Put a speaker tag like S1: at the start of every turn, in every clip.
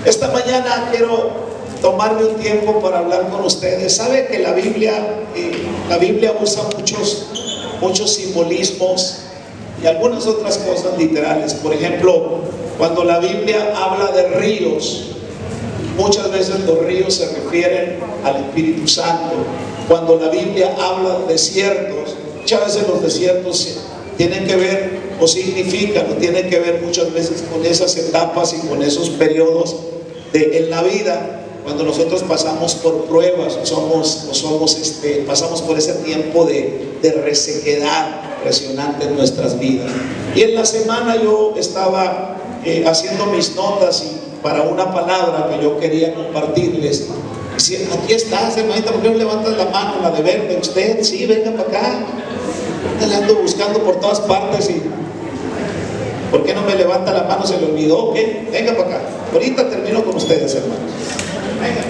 S1: Esta mañana quiero tomarme un tiempo para hablar con ustedes. Sabe que la Biblia usa muchos simbolismos y algunas otras cosas literales. Por ejemplo, cuando la Biblia habla de ríos, muchas veces los ríos se refieren al Espíritu Santo. Cuando la Biblia habla de desiertos, muchas veces los desiertos tienen que ver o significan o tienen que ver muchas veces con esas etapas y con esos periodos en la vida, cuando nosotros pasamos por pruebas, pasamos por ese tiempo de resequedad impresionante en nuestras vidas. Y en la semana yo estaba haciendo mis notas y para una palabra que yo quería compartirles, aquí estás, hermanita, ¿por qué no levantas la mano, la de verde? Usted, sí, venga para acá. Le ando buscando por todas partes y ¿por qué no me levanta la mano? ¿Se le olvidó? ¿Qué? Venga para acá. Ahorita termino con ustedes, hermanos. Venga.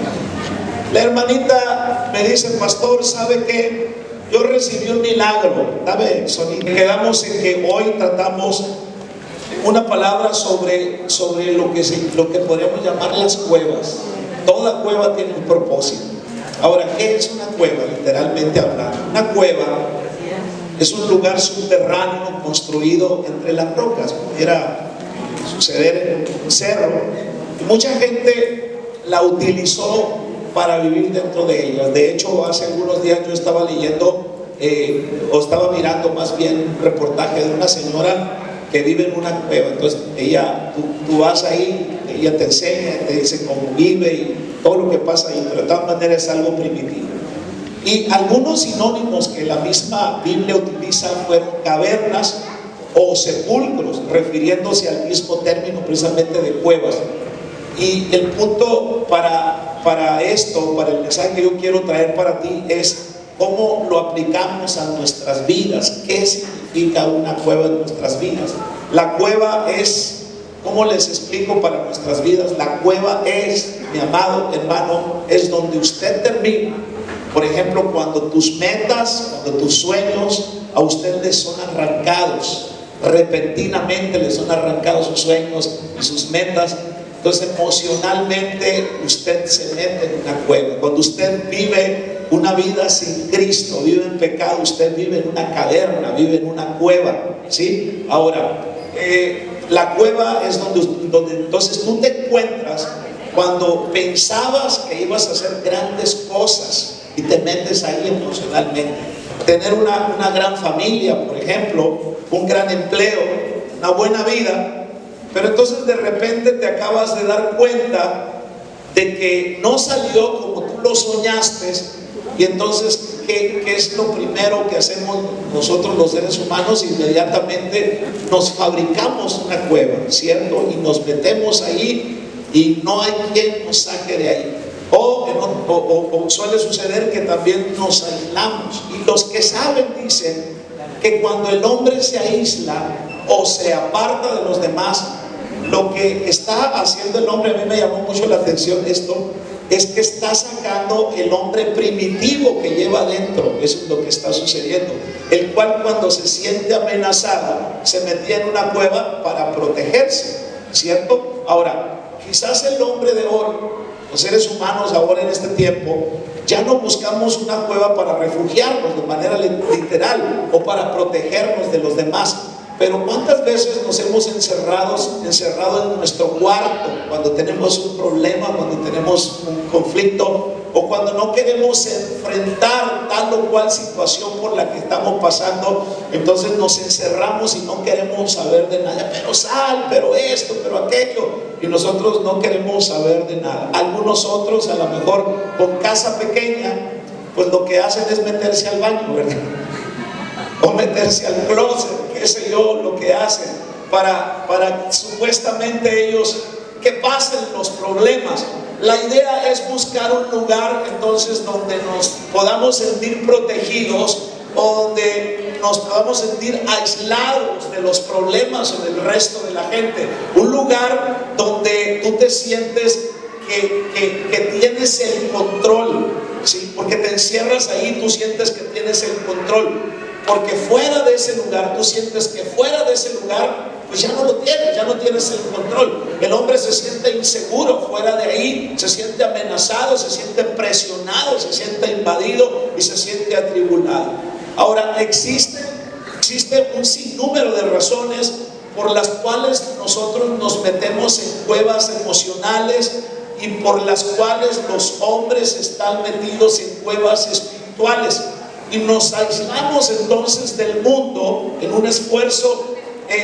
S1: La hermanita me dice, pastor, ¿sabe qué? Yo recibí un milagro. Dame sonido. Quedamos en que hoy tratamos una palabra sobre lo que podríamos llamar las cuevas. Toda cueva tiene un propósito. Ahora, ¿qué es una cueva? Literalmente hablando, una cueva es un lugar subterráneo construido entre las rocas. Pudiera suceder en un cerro, y mucha gente la utilizó para vivir dentro de ellas. De hecho, hace algunos días yo estaba leyendo o estaba mirando más bien un reportaje de una señora que vive en una cueva. Entonces tú vas ahí, ella te enseña, te dice cómo vive y todo lo que pasa ahí, pero de todas maneras es algo primitivo. Y algunos sinónimos que la misma Biblia utiliza fueron cavernas o sepulcros, refiriéndose al mismo término precisamente de cuevas. Y el punto para esto, para el mensaje que yo quiero traer para ti, es cómo lo aplicamos a nuestras vidas. ¿Qué significa una cueva en nuestras vidas? La cueva es, ¿cómo les explico para nuestras vidas? La cueva es, mi amado hermano, es donde usted termina. Por ejemplo, cuando tus metas, cuando tus sueños a usted le son arrancados, repentinamente le son arrancados sus sueños y sus metas, entonces emocionalmente usted se mete en una cueva. Cuando usted vive una vida sin Cristo, vive en pecado, usted vive en una caverna, vive en una cueva, ¿sí? Ahora, la cueva es donde entonces tú te encuentras cuando pensabas que ibas a hacer grandes cosas y te metes ahí emocionalmente. Tener una gran familia, por ejemplo, un gran empleo, una buena vida, pero entonces de repente te acabas de dar cuenta de que no salió como tú lo soñaste. Y entonces, ¿qué es lo primero que hacemos nosotros los seres humanos? Inmediatamente nos fabricamos una cueva, ¿cierto? Y nos metemos ahí y no hay quien nos saque de ahí. O suele suceder que también nos aislamos. Y los que saben dicen que cuando el hombre se aísla o se aparta de los demás, lo que está haciendo el hombre, a mí me llamó mucho la atención esto, es que está sacando el hombre primitivo que lleva adentro. Eso es lo que está sucediendo, el cual cuando se siente amenazado se metía en una cueva para protegerse, ¿cierto? Ahora, quizás el hombre de hoy, los seres humanos ahora en este tiempo, ya no buscamos una cueva para refugiarnos de manera literal o para protegernos de los demás. Pero ¿cuántas veces nos hemos encerrado en nuestro cuarto cuando tenemos un problema, cuando tenemos un conflicto o cuando no queremos enfrentar tal o cual situación por la que estamos pasando? Entonces nos encerramos y no queremos saber de nada. Pero sal, pero esto, pero aquello. Y nosotros no queremos saber de nada. Algunos otros, a lo mejor con casa pequeña, pues lo que hacen es meterse al baño, ¿verdad? O meterse al closet, qué sé yo, lo que hacen para supuestamente ellos que pasen los problemas. La idea es buscar un lugar entonces donde nos podamos sentir protegidos o donde nos podamos sentir aislados de los problemas o del resto de la gente. Un lugar donde tú te sientes que tienes el control, ¿sí? Porque te encierras ahí, tú sientes que tienes el control. Porque fuera de ese lugar, tú sientes que fuera de ese lugar, pues ya no lo tienes, ya no tienes el control. El hombre se siente inseguro fuera de ahí, se siente amenazado, se siente presionado, se siente invadido y se siente atribulado. Ahora, existe un sinnúmero de razones por las cuales nosotros nos metemos en cuevas emocionales y por las cuales los hombres están metidos en cuevas espirituales. Y nos aislamos entonces del mundo en un esfuerzo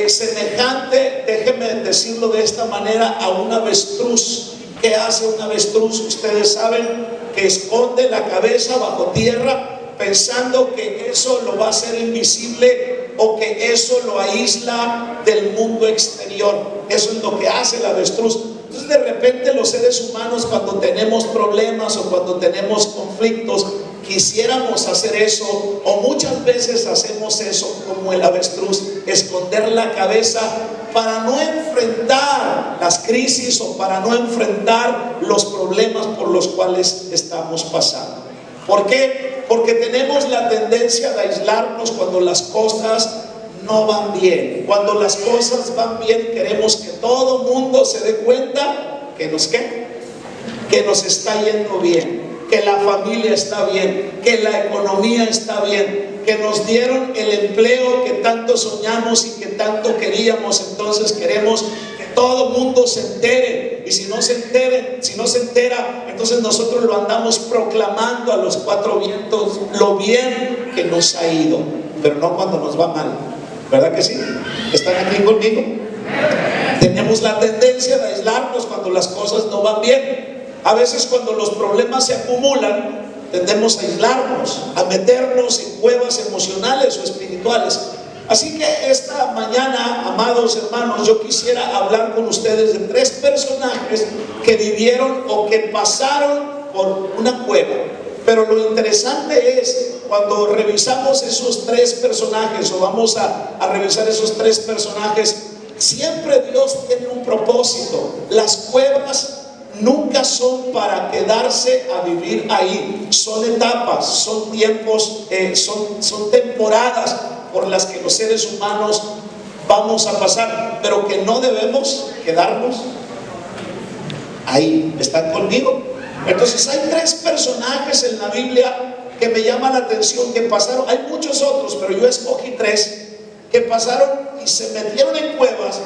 S1: semejante, déjenme decirlo de esta manera, a un avestruz. ¿Qué hace un avestruz? Ustedes saben que esconde la cabeza bajo tierra pensando que eso lo va a hacer invisible o que eso lo aísla del mundo exterior. Eso es lo que hace el avestruz. Entonces, de repente los seres humanos, cuando tenemos problemas o cuando tenemos conflictos, quisiéramos hacer eso, o muchas veces hacemos eso como el avestruz, esconder la cabeza para no enfrentar las crisis o para no enfrentar los problemas por los cuales estamos pasando. ¿Por qué? Porque tenemos la tendencia de aislarnos cuando las cosas no van bien. Cuando las cosas van bien, queremos que todo mundo se dé cuenta que nos está yendo bien, que la familia está bien, que la economía está bien, que nos dieron el empleo que tanto soñamos y que tanto queríamos. Entonces queremos que todo mundo se entere, y si no se entera, entonces nosotros lo andamos proclamando a los cuatro vientos lo bien que nos ha ido, pero no cuando nos va mal. ¿Verdad que sí? ¿Están aquí conmigo? Tenemos la tendencia de aislarnos cuando las cosas no van bien. A veces cuando los problemas se acumulan, tendemos a aislarnos, a meternos en cuevas emocionales o espirituales. Así que esta mañana, amados hermanos, yo quisiera hablar con ustedes de tres personajes que vivieron o que pasaron por una cueva. Pero lo interesante es, cuando revisamos esos tres personajes, o vamos a revisar esos tres personajes, siempre Dios tiene un propósito. Las cuevas nunca son para quedarse a vivir ahí, son etapas, son tiempos, son temporadas por las que los seres humanos vamos a pasar, pero que no debemos quedarnos ahí. ¿Están conmigo? Entonces hay tres personajes en la Biblia que me llaman la atención, que pasaron. Hay muchos otros, pero yo escogí tres que pasaron y se metieron en cuevas,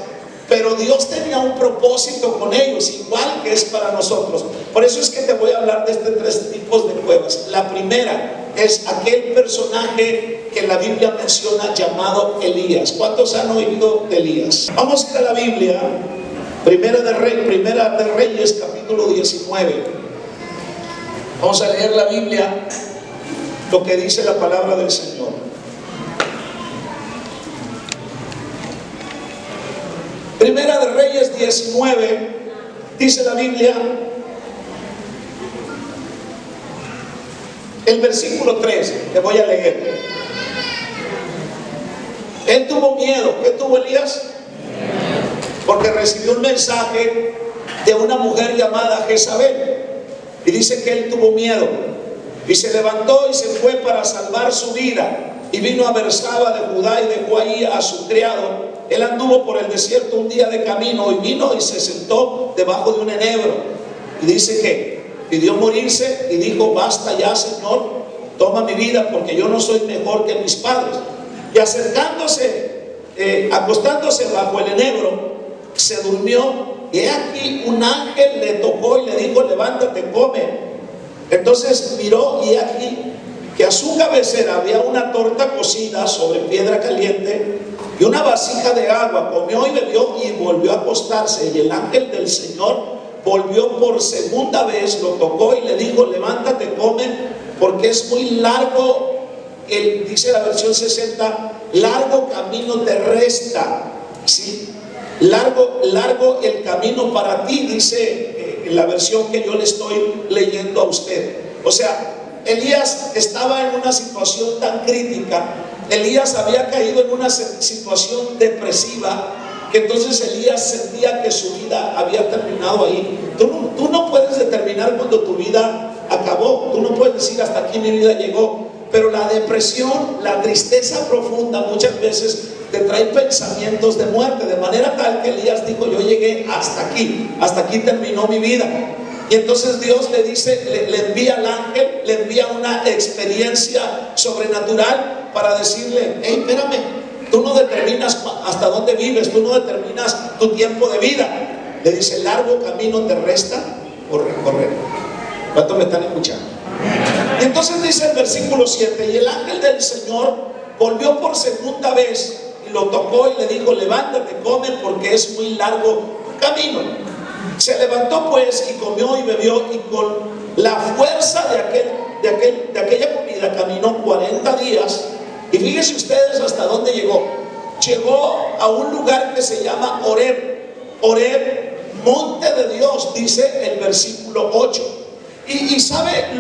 S1: pero Dios tenía un propósito con ellos, igual que es para nosotros. Por eso es que te voy a hablar de tres tipos de cuevas. La primera es aquel personaje que la Biblia menciona llamado Elías. ¿Cuántos han oído de Elías? Vamos a ir a la Biblia, Primera de Reyes, capítulo 19. Vamos a leer la Biblia, lo que dice la palabra del Señor. Primera de Reyes 19, dice la Biblia, el versículo 3, le voy a leer. Él tuvo miedo. ¿Qué tuvo Elías? Porque recibió un mensaje de una mujer llamada Jezabel. Y dice que él tuvo miedo y se levantó y se fue para salvar su vida, y vino a Bersaba de Judá y dejó ahí a su criado. Él anduvo por el desierto un día de camino y vino y se sentó debajo de un enebro, y dice que pidió morirse y dijo: basta ya, Señor, toma mi vida, porque yo no soy mejor que mis padres. Y acostándose bajo el enebro, se durmió. Y he aquí un ángel le tocó y le dijo: levántate, come. Entonces miró, y aquí que a su cabecera había una torta cocida sobre piedra caliente y una vasija de agua. Comió y bebió y volvió a acostarse. Y el ángel del Señor volvió por segunda vez, lo tocó y le dijo: levántate, come, porque es muy largo, dice la versión 60, largo camino te resta, ¿sí? Largo el camino para ti, dice en la versión que yo le estoy leyendo a usted. O sea, Elías estaba en una situación tan crítica, Elías había caído en una situación depresiva, que entonces Elías sentía que su vida había terminado ahí. Tú no puedes determinar cuando tu vida acabó, tú no puedes decir hasta aquí mi vida llegó, pero la depresión, la tristeza profunda muchas veces te trae pensamientos de muerte, de manera tal que Elías dijo: yo llegué hasta aquí terminó mi vida. Y entonces Dios le dice, le envía al ángel, le envía una experiencia sobrenatural para decirle: hey, espérame, tú no determinas hasta dónde vives, tú no determinas tu tiempo de vida. Le dice: largo camino te resta por recorrer. ¿Cuántos me están escuchando? Y entonces dice el versículo 7: y el ángel del Señor volvió por segunda vez y lo tocó y le dijo: levántate, come, porque es muy largo camino. Se levantó pues y comió y bebió, y con la fuerza de aquella comida caminó 40 días. Y fíjense ustedes hasta dónde llegó. Llegó a un lugar que se llama Horeb. Horeb, monte de Dios, dice el versículo 8. Y ¿sabe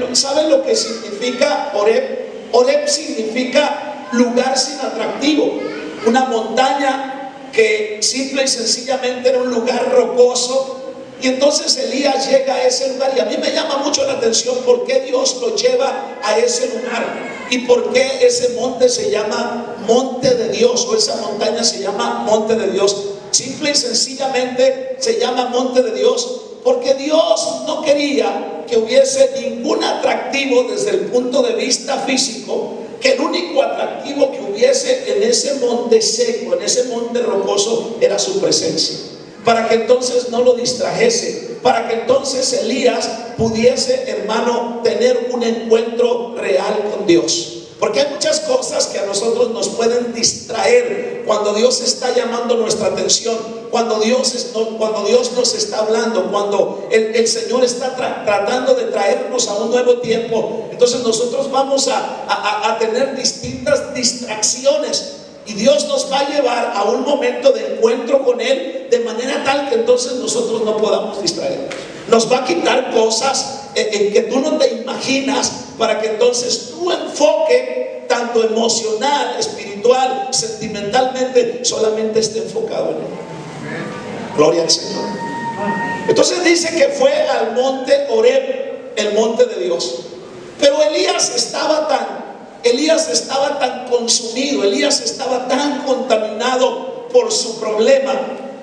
S1: lo que significa Horeb? Horeb significa lugar sin atractivo. Una montaña que simple y sencillamente era un lugar rocoso. Y entonces Elías llega a ese lugar, y a mí me llama mucho la atención por qué Dios lo lleva a ese lugar y por qué ese monte se llama Monte de Dios, o esa montaña se llama Monte de Dios. Simple y sencillamente se llama Monte de Dios porque Dios no quería que hubiese ningún atractivo desde el punto de vista físico, que el único atractivo que hubiese en ese monte seco, en ese monte rocoso, era su presencia, para que entonces no lo distrajese, para que entonces Elías pudiese, hermano, tener un encuentro real con Dios. Porque hay muchas cosas que a nosotros nos pueden distraer cuando Dios está llamando nuestra atención, cuando Dios nos está hablando, cuando el Señor está tratando de traernos a un nuevo tiempo. Entonces nosotros vamos a tener distintas distracciones. Y Dios nos va a llevar a un momento de encuentro con Él, de manera tal que entonces nosotros no podamos distraernos. Nos va a quitar cosas en que tú no te imaginas, para que entonces tu enfoque, tanto emocional, espiritual, sentimentalmente, solamente esté enfocado en Él. Gloria al Señor. Entonces dice que fue al monte Horeb, el monte de Dios. Pero Elías estaba tan consumido, Elías estaba tan contaminado por su problema,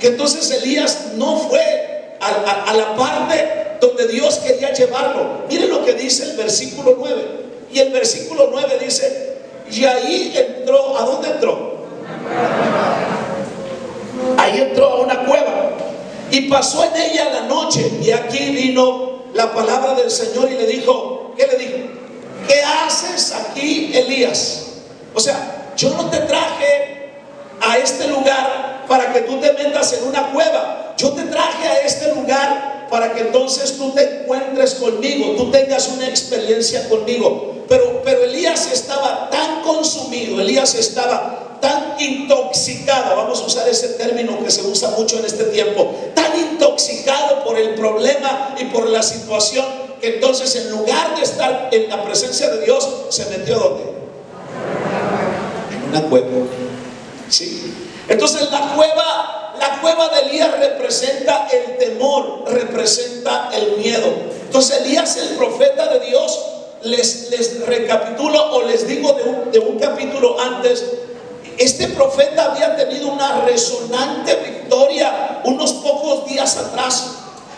S1: que entonces Elías no fue a la parte donde Dios quería llevarlo. Miren lo que dice el versículo 9. Y el versículo 9 dice: y ahí entró. ¿A dónde entró? Ahí entró a una cueva y pasó en ella la noche. Y aquí vino la palabra del Señor y le dijo, ¿qué le dijo? ¿Qué haces aquí, Elías? O sea, yo no te traje a este lugar para que tú te metas en una cueva. Yo te traje a este lugar para que entonces tú te encuentres conmigo, tú tengas una experiencia conmigo. Pero Elías estaba tan consumido, Elías estaba tan intoxicado, vamos a usar ese término que se usa mucho en este tiempo, tan intoxicado por el problema y por la situación, que entonces en lugar de estar en la presencia de Dios, se metió ¿dónde? En una cueva. ¿Sí? Entonces la cueva de Elías representa el temor, representa el miedo. Entonces Elías, el profeta de Dios, les recapitulo o les digo de un capítulo antes. Este profeta había tenido una resonante victoria unos pocos días atrás,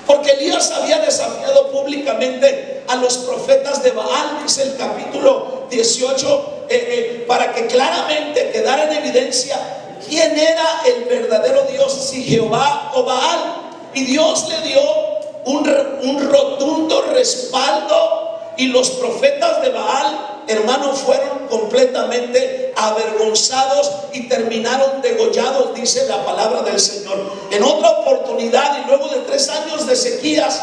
S1: porque Elías había desafiado públicamente a los profetas de Baal, dice el capítulo 18, para que claramente quedara en evidencia quién era el verdadero Dios, si Jehová o Baal. Y Dios le dio un rotundo respaldo, y los profetas de Baal, hermanos, fueron completamente avergonzados y terminaron degollados, dice la palabra del Señor. En otra oportunidad, y luego de 3 años de sequías,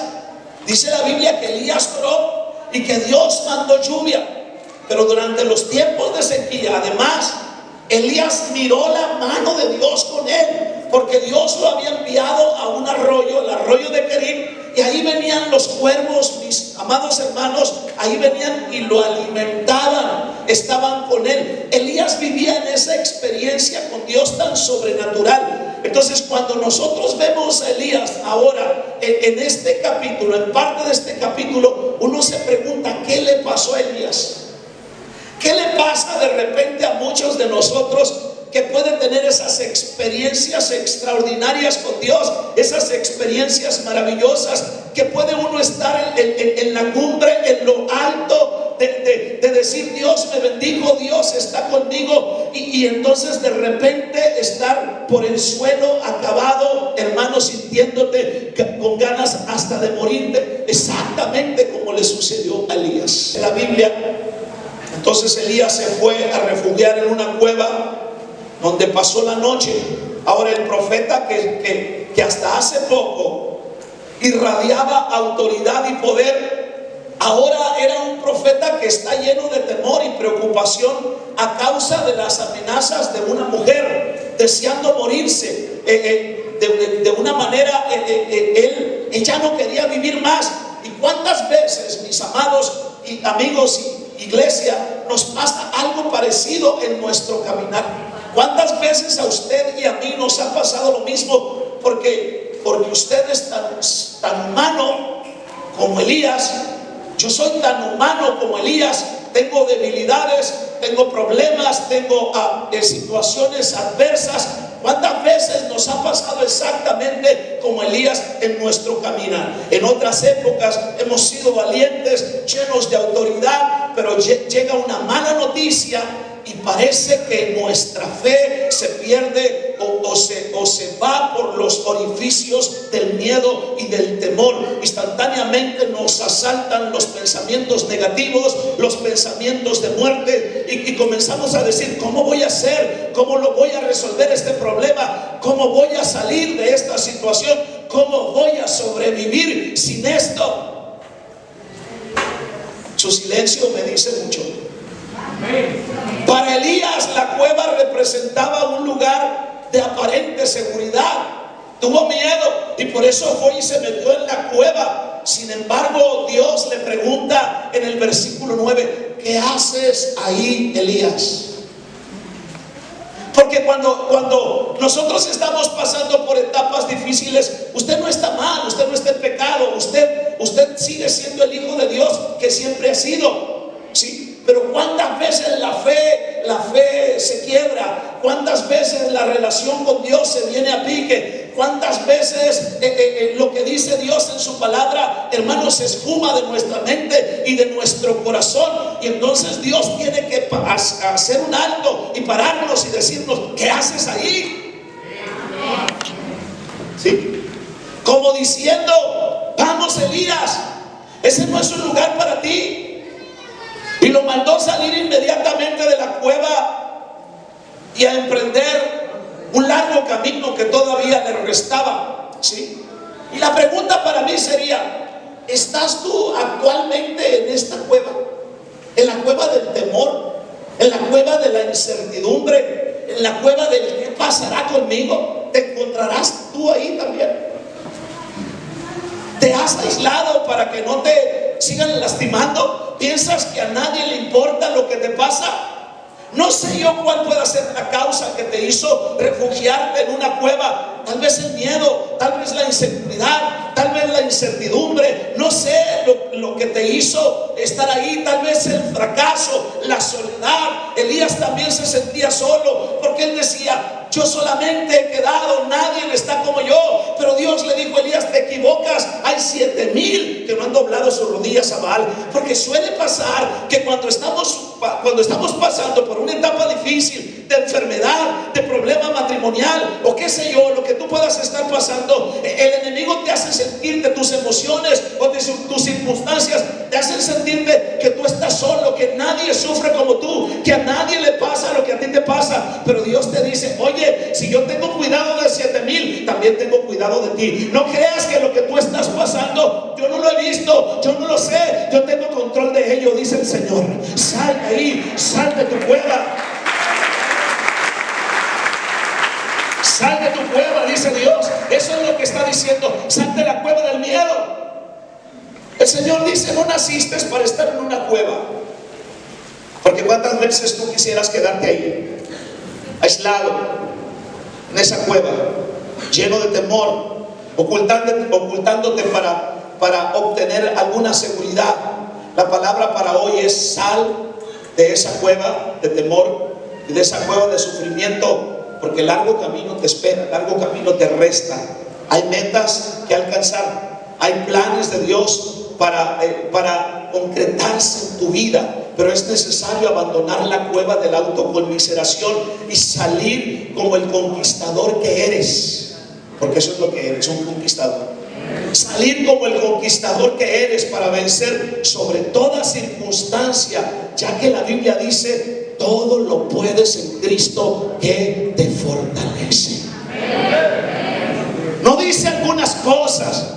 S1: dice la Biblia que Elías oró y que Dios mandó lluvia. Pero durante los tiempos de sequía, además, Elías miró la mano de Dios con él, porque Dios lo había enviado a un arroyo, el arroyo de Kerit, y ahí venían los cuervos, mis amados hermanos, ahí venían y lo alimentaban, estaban con él. Elías vivía en esa experiencia con Dios tan sobrenatural. Entonces, cuando nosotros vemos a Elías ahora en este capítulo, en parte de este capítulo, uno se pregunta, ¿qué le pasó a Elías? ¿Qué le pasa de repente a muchos de nosotros que puede tener esas experiencias extraordinarias con Dios, esas experiencias maravillosas, que puede uno estar en la cumbre, en lo alto, de decir: Dios me bendijo, Dios está conmigo, y entonces de repente estar por el suelo acabado, hermano, sintiéndote con ganas hasta de morirte, exactamente como le sucedió a Elías. En la Biblia, entonces Elías se fue a refugiar en una cueva donde pasó la noche. Ahora, el profeta que hasta hace poco irradiaba autoridad y poder, ahora era un profeta que está lleno de temor y preocupación a causa de las amenazas de una mujer deseando morirse. De una manera, él ya no quería vivir más. ¿Y cuántas veces, mis amados y amigos y iglesia, nos pasa algo parecido en nuestro caminar? ¿Cuántas veces a usted y a mí nos ha pasado lo mismo? Porque usted es tan humano como Elías. Yo soy tan humano como Elías. Tengo debilidades, tengo problemas, tengo situaciones adversas. ¿Cuántas veces nos ha pasado exactamente como Elías en nuestro caminar? En otras épocas hemos sido valientes, llenos de autoridad, pero llega una mala noticia y parece que nuestra fe se pierde o se va por los orificios del miedo y del temor. Instantáneamente nos asaltan los pensamientos negativos, los pensamientos de muerte, y comenzamos a decir: ¿cómo voy a hacer? ¿Cómo lo voy a resolver este problema? ¿Cómo voy a salir de esta situación? ¿Cómo voy a sobrevivir sin esto? Su silencio me dice mucho. Para Elías, la cueva representaba un lugar de aparente seguridad. Tuvo miedo y por eso fue y se metió en la cueva. Sin embargo, Dios le pregunta en el versículo 9: ¿qué haces ahí, Elías? Porque cuando nosotros estamos pasando por etapas difíciles, usted no está mal, usted no está en pecado, usted sigue siendo el hijo de Dios que siempre ha sido, ¿sí? Pero ¿cuántas veces la fe se quiebra? ¿Cuántas veces la relación con Dios se viene a pique? ¿Cuántas veces lo que dice Dios en su palabra, hermanos, se esfuma de nuestra mente y de nuestro corazón? Y entonces Dios tiene que hacer un alto y pararnos y decirnos: ¿qué haces ahí? ¿Sí? Como diciendo: vamos, Elías, ese no es un lugar para ti. Y lo mandó salir inmediatamente de la cueva y a emprender un largo camino que todavía le restaba, ¿sí? Y la pregunta para mí sería: ¿estás tú actualmente en esta cueva? ¿En la cueva del temor? ¿En la cueva de la incertidumbre? ¿En la cueva del qué pasará conmigo? ¿Te encontrarás tú ahí también? ¿Te has aislado para que no te sigan lastimando? ¿Piensas que a nadie le importa lo que te pasa? No sé yo cuál pueda ser la causa que te hizo refugiarte en una cueva. Tal vez el miedo, tal vez la inseguridad, tal vez la incertidumbre. No sé lo que te hizo estar ahí. Tal vez el fracaso, la soledad. Elías también se sentía solo, porque él decía: yo solamente he quedado, nadie está como yo. Pero Dios le dijo: Elías, te equivocas, hay 7,000 que no han doblado sus rodillas a Baal. Porque suele pasar que cuando estamos pasando por una etapa difícil, de enfermedad, de problema matrimonial, o qué sé yo, lo que tú puedas estar pasando, el enemigo te hace sentirte, tus emociones o tus circunstancias te hacen sentirte que tú estás solo, que nadie sufre como tú, que a nadie le pasa lo que a ti te pasa. Pero Dios te dice: oye, si yo tengo cuidado de 7,000, también tengo cuidado de ti. No creas que lo que tú estás pasando yo no lo he visto, yo no lo sé, yo tengo control de ello, dice el Señor. Sal de ahí, sal de tu cueva. Sal de tu cueva, dice Dios. Eso es lo que está diciendo. Sal de la cueva del miedo. El Señor dice: no naciste para estar en una cueva. Porque cuántas veces tú quisieras quedarte ahí, aislado, en esa cueva, lleno de temor, ocultándote para obtener alguna seguridad. La palabra para hoy es: sal de esa cueva de temor, y de esa cueva de sufrimiento, porque largo camino te espera, largo camino te resta. Hay metas que alcanzar, hay planes de Dios para concretarse en tu vida, pero es necesario abandonar la cueva de la autoconmiseración y salir como el conquistador que eres, porque eso es lo que eres, un conquistador. Salir como el conquistador que eres para vencer sobre toda circunstancia, ya que la Biblia dice: todo lo puedes en Cristo que te fortalece. No dice algunas cosas,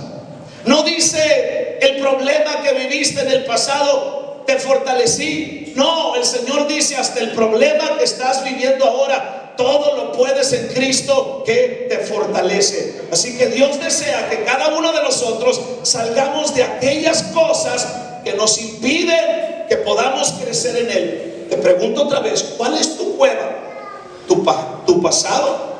S1: no dice el problema que viviste en el pasado te fortalecí. No, el Señor dice: hasta el problema que estás viviendo ahora, todo lo puedes en Cristo que te fortalece. Así que Dios desea que cada uno de nosotros salgamos de aquellas cosas que nos impiden que podamos crecer en Él. Te pregunto otra vez: ¿cuál es tu cueva? ¿Tu pasado?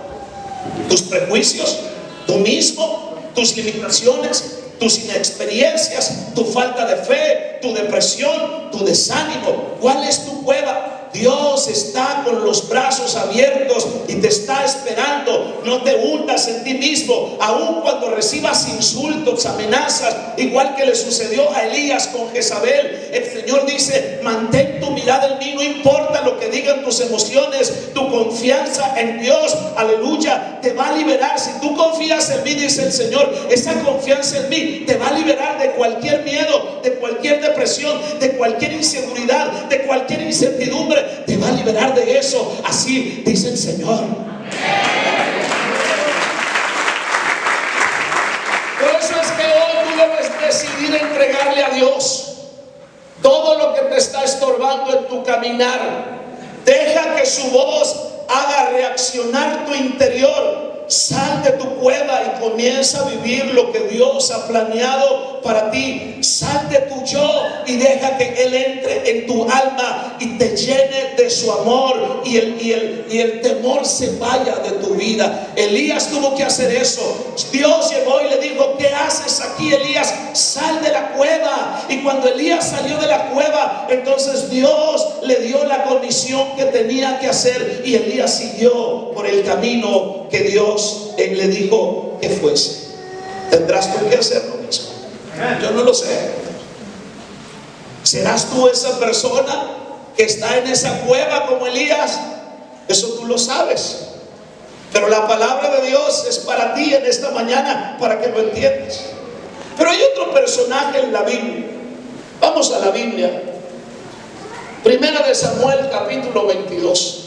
S1: ¿Tus prejuicios? ¿Tú mismo? ¿Tus limitaciones? ¿Tus inexperiencias? ¿Tu falta de fe? ¿Tu depresión? ¿Tu desánimo? ¿Cuál es tu cueva? Dios está con los brazos abiertos y te está esperando. No te hundas en ti mismo, aun cuando recibas insultos, amenazas, igual que le sucedió a Elías con Jezabel. El Señor dice: mantén tu mirada en mí, no importa lo que digan tus emociones, tu confianza en Dios, aleluya, te va a liberar. Si tú confías en mí, dice el Señor, esa confianza en mí te va a liberar de cualquier miedo, de cualquier depresión, de cualquier inseguridad, de cualquier incertidumbre. Te va a liberar de eso. Así dice el Señor. Por eso es que hoy tú debes decidir entregarle a Dios todo lo que te está estorbando en tu caminar. Deja que su voz haga reaccionar tu interior. Sal de tu cueva y comienza a vivir lo que Dios ha planeado para ti. Sal de tu yo y deja que Él entre en tu alma y te llene de su amor, y el temor se vaya de tu vida. Elías tuvo que hacer eso. Dios llegó y le dijo: ¿qué haces aquí, Elías? Sal de la cueva. Y cuando Elías salió de la cueva, entonces Dios le dio la comisión que tenía que hacer, y Elías siguió por el camino que Dios le dijo que fuese. ¿Tendrás tú que hacer lo mismo? Yo no lo sé. ¿Serás tú esa persona que está en esa cueva como Elías? Eso tú lo sabes. Pero la palabra de Dios es para ti en esta mañana, para que lo entiendas. Pero hay otro personaje en la Biblia. Vamos a la Biblia. Primera de Samuel, capítulo 22.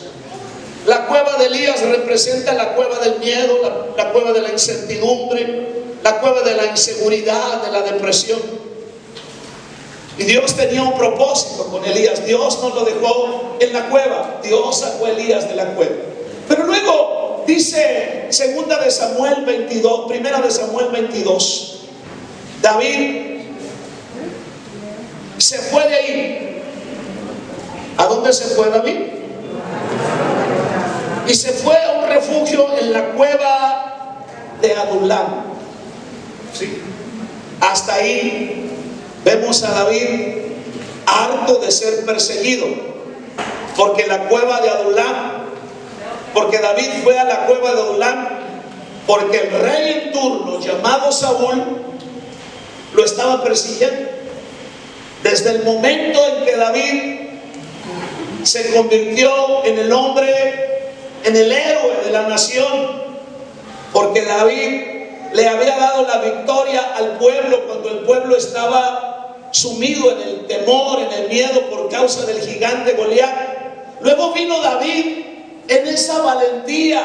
S1: La cueva de Elías representa la cueva del miedo, la cueva de la incertidumbre, la cueva de la inseguridad, de la depresión. Y Dios tenía un propósito con Elías. Dios no lo dejó en la cueva. Dios sacó a Elías de la cueva. Pero luego dice Segunda de Samuel 22, Primera de Samuel 22, David se fue de ahí. ¿A dónde se fue David? Y se fue a un refugio en la cueva de Adulam. ¿Sí? Hasta ahí vemos a David harto de ser perseguido, porque la cueva de Adulam, porque David fue a la cueva de Adulam, porque el rey en turno llamado Saúl lo estaba persiguiendo. Desde el momento en que David se convirtió en el hombre, en el héroe de la nación, porque David le había dado la victoria al pueblo cuando el pueblo estaba sumido en el temor, en el miedo por causa del gigante Goliat. Luego vino David en esa valentía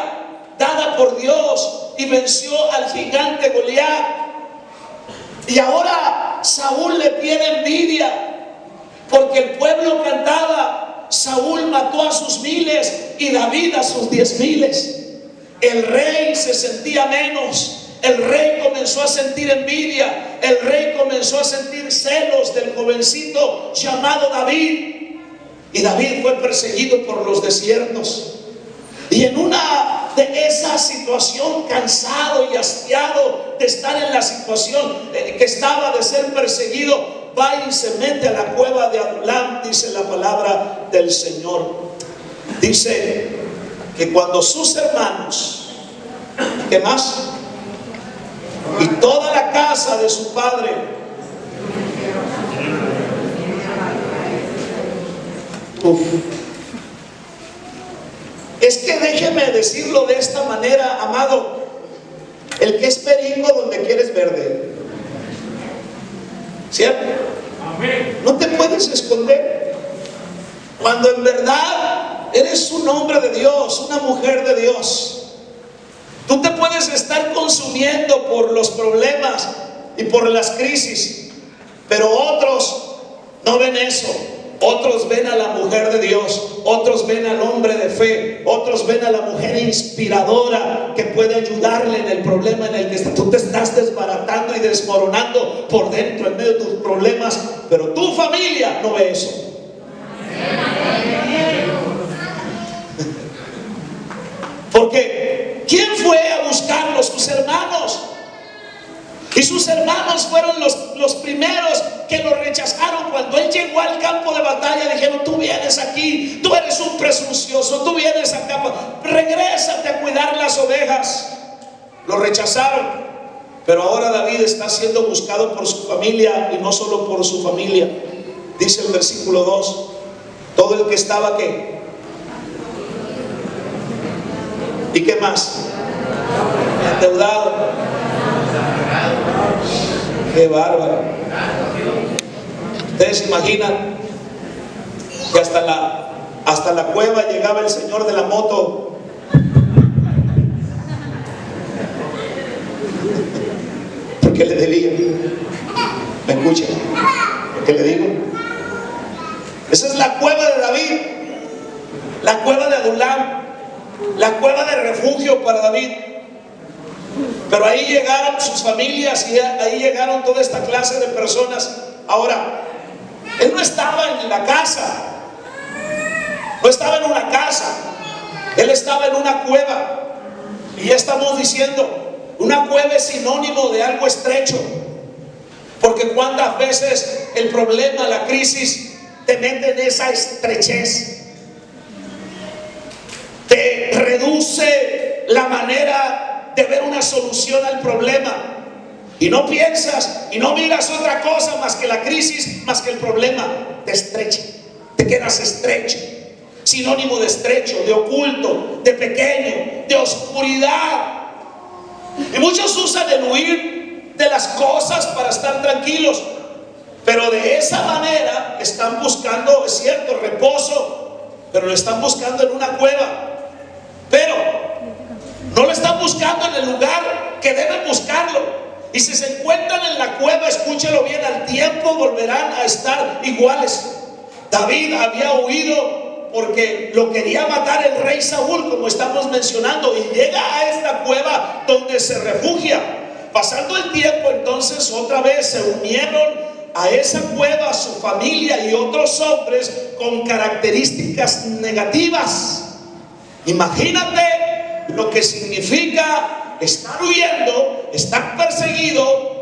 S1: dada por Dios y venció al gigante Goliat. Y ahora Saúl le tiene envidia porque el pueblo cantaba: Saúl mató a sus miles y David a sus 10,000. El rey se sentía menos. El rey comenzó a sentir envidia. El rey comenzó a sentir celos del jovencito llamado David. Y David fue perseguido por los desiertos. Y en una de esa situación, cansado y hastiado de estar en la situación que estaba de ser perseguido, va y se mete a la cueva de Adulam, dice la palabra del Señor. dice que cuando sus hermanos, ¿qué más? Y toda la casa de su padre es que déjeme decirlo de esta manera, amado, el que es perico donde quieres verde, ¿cierto? No te puedes esconder cuando en verdad eres un hombre de Dios, una mujer de Dios. Tú te puedes estar consumiendo por los problemas y por las crisis, pero otros no ven eso. Otros ven a la mujer de Dios, otros ven al hombre de fe, otros ven a la mujer inspiradora que puede ayudarle en el problema en el que tú te estás desbaratando y desmoronando por dentro en medio de tus problemas, pero tu familia no ve eso. Porque ¿quién fue a buscarlos? Sus hermanos. Y sus hermanos fueron los primeros que lo rechazaron. Cuando él llegó al campo de batalla, dijeron: tú vienes aquí, tú eres un presuncioso, tú vienes acá, regrésate a cuidar las ovejas. Lo rechazaron. Pero ahora David está siendo buscado por su familia, y no solo por su familia. Dice el versículo 2: todo el que estaba, ¿qué? ¿Y qué más? Endeudado. ¡Qué bárbaro! Ustedes se imaginan que hasta la cueva llegaba el señor de la moto. Porque le debía. ¿Me escuchan? ¿Qué le digo? Esa es la cueva de David, la cueva de Adulam, la cueva de refugio para David. Pero ahí llegaron sus familias y ahí llegaron toda esta clase de personas. Ahora, él no estaba en la casa, no estaba en una casa, él estaba en una cueva. Y ya estamos diciendo, una cueva es sinónimo de algo estrecho, porque cuántas veces el problema, la crisis, te mete en esa estrechez, te reduce la manera de ver una solución al problema, y no piensas y no miras otra cosa más que la crisis, más que el problema. Te estrecha, te quedas estrecho, sinónimo de estrecho, de oculto, de pequeño, de oscuridad. Y muchos usan el huir de las cosas para estar tranquilos, pero de esa manera están buscando, es cierto, reposo, pero lo están buscando en una cueva. Pero no lo están buscando en el lugar que deben buscarlo. Y si se encuentran en la cueva, escúchelo bien, al tiempo volverán a estar iguales. David había huido porque lo quería matar el rey Saúl, como estamos mencionando, y llega a esta cueva donde se refugia. Pasando el tiempo, entonces otra vez se unieron a esa cueva su familia y otros hombres con características negativas. Imagínate lo que significa estar huyendo, estar perseguido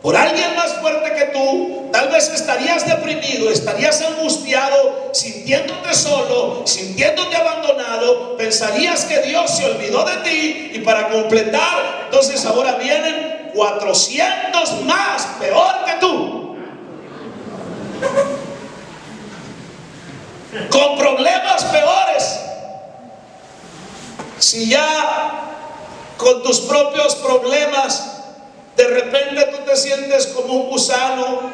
S1: por alguien más fuerte que tú. Tal vez estarías deprimido, estarías angustiado, sintiéndote solo, sintiéndote abandonado. Pensarías que Dios se olvidó de ti, y para completar, entonces ahora vienen 400 más peor que tú, con problemas peores. Si ya con tus propios problemas de repente tú te sientes como un gusano,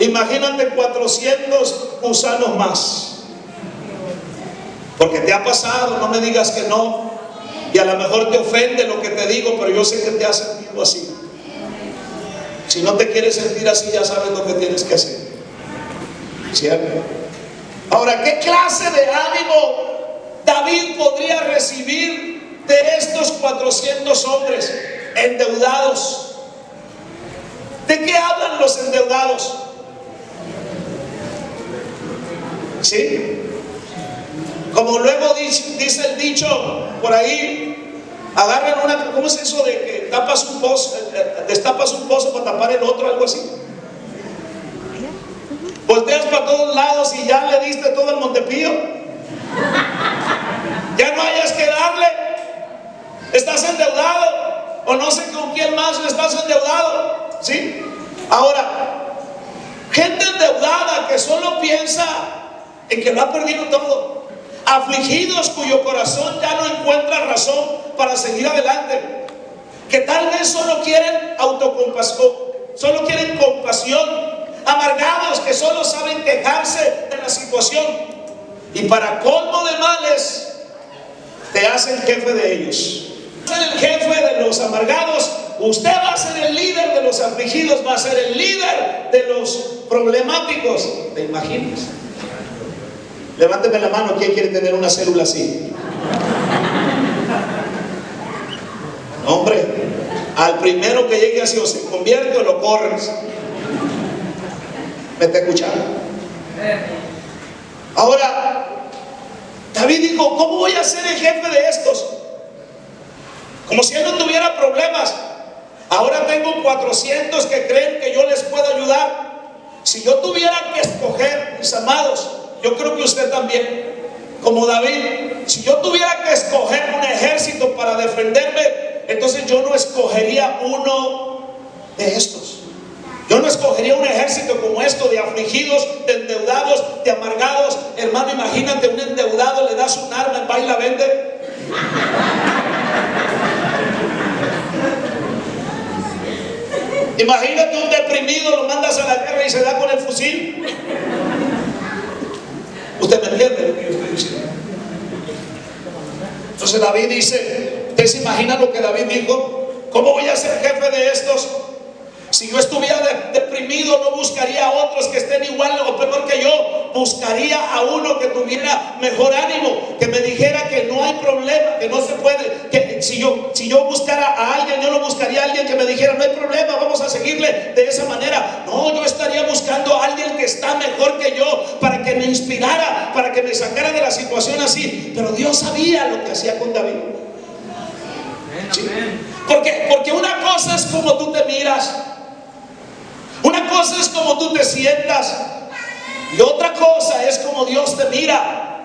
S1: imagínate 400 gusanos más. Porque te ha pasado, no me digas que no, y a lo mejor te ofende lo que te digo, pero yo sé que te has sentido así. Si no te quieres sentir así, ya sabes lo que tienes que hacer, ¿cierto? Ahora, ¿qué clase de ánimo David podría recibir de estos 400 hombres endeudados? ¿De qué hablan los endeudados? ¿Sí? Como luego dice el dicho por ahí, agarran una, ¿cómo es eso de que tapas un pozo, destapas un pozo para tapar el otro, algo así? Volteas para todos lados y ya le diste todo el Montepío. o no sé con quién más estás endeudado, ¿sí? Ahora, gente endeudada que solo piensa en que lo ha perdido todo, afligidos cuyo corazón ya no encuentra razón para seguir adelante, que tal vez solo quieren autocompasión, solo quieren compasión, amargados que solo saben quejarse de la situación, y para colmo de males te hacen jefe de ellos. Ser el jefe de los amargados, usted va a ser el líder de los afligidos, va a ser el líder de los problemáticos. ¿Te imaginas? Levánteme la mano, ¿quién quiere tener una célula así? Hombre, al primero que llegue así o se convierte o lo corres. ¿Me está escuchando? Ahora, David dijo, ¿cómo voy a ser el jefe de estos? Como si él no tuviera problemas. Ahora tengo 400 que creen que yo les puedo ayudar. Si yo tuviera que escoger, mis amados, yo creo que usted también, como David, si yo tuviera que escoger un ejército para defenderme, entonces yo no escogería uno de estos. Yo no escogería un ejército como esto, de afligidos, de endeudados, de amargados. Hermano, imagínate un endeudado, le das un arma, va y la vende. Imagínate un deprimido, lo mandas a la guerra y se da con el fusil. ¿Usted me entiende lo que yo estoy diciendo? Entonces David dice, ¿usted se imagina lo que David dijo? ¿Cómo voy a ser jefe de estos? Si yo estuviera deprimido, no buscaría a otros que estén igual o peor que yo. Buscaría a uno que tuviera mejor ánimo, que me dijera que no hay problema, que no se puede, que si yo buscara a alguien, yo no buscaría a alguien que me dijera no hay problema, vamos a seguirle de esa manera. No, yo estaría buscando a alguien que está mejor que yo, para que me inspirara, para que me sacara de la situación así. Pero Dios sabía lo que hacía con David. ¿Sí? Porque una cosa es como tú te miras, una cosa es como tú te sientas, y otra cosa es como Dios te mira,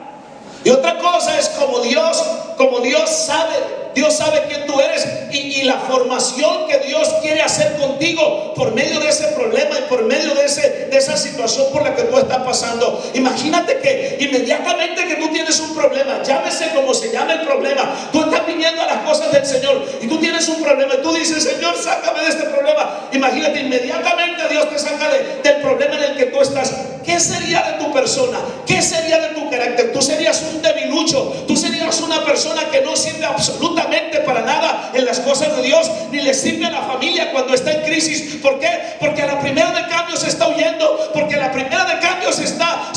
S1: y otra cosa es como Dios sabe. Dios sabe quién tú eres y la formación que Dios quiere hacer contigo por medio de ese problema y por medio de esa situación por la que tú estás pasando. Imagínate que inmediatamente que tú tienes un problema, llámese como se llame el problema, tú estás viniendo a las cosas del Señor y tú tienes un problema y tú dices, Señor, sácame de este problema. Imagínate, inmediatamente Dios te saca del problema en el que tú estás. ¿Qué sería de tu persona? ¿Qué sería de tu carácter? Tú serías un debilucho, tú serías una persona que no sirve absolutamente para nada en las cosas de Dios, ni le sirve a la familia cuando está en crisis. ¿Por qué? Porque a la primera de cambio se está huyendo, porque a la primera de cambio se está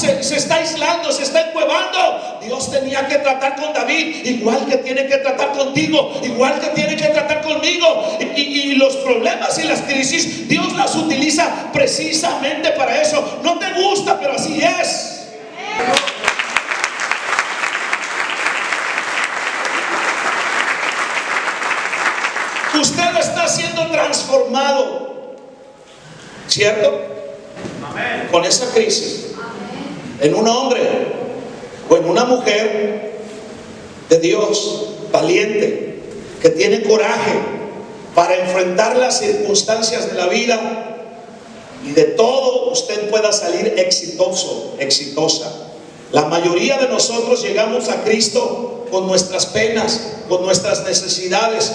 S1: aislando, se está encuevando. Dios tenía que tratar con David igual que tiene que tratar contigo, igual que tiene que tratar conmigo, y los problemas y las crisis Dios las utiliza precisamente para eso. No te gusta, pero así es. Usted está siendo transformado, ¿cierto? Amén. Con esa crisis, en un hombre o en una mujer de Dios, valiente, que tiene coraje para enfrentar las circunstancias de la vida, y de todo usted pueda salir exitoso, exitosa. La mayoría de nosotros llegamos a Cristo con nuestras penas, con nuestras necesidades.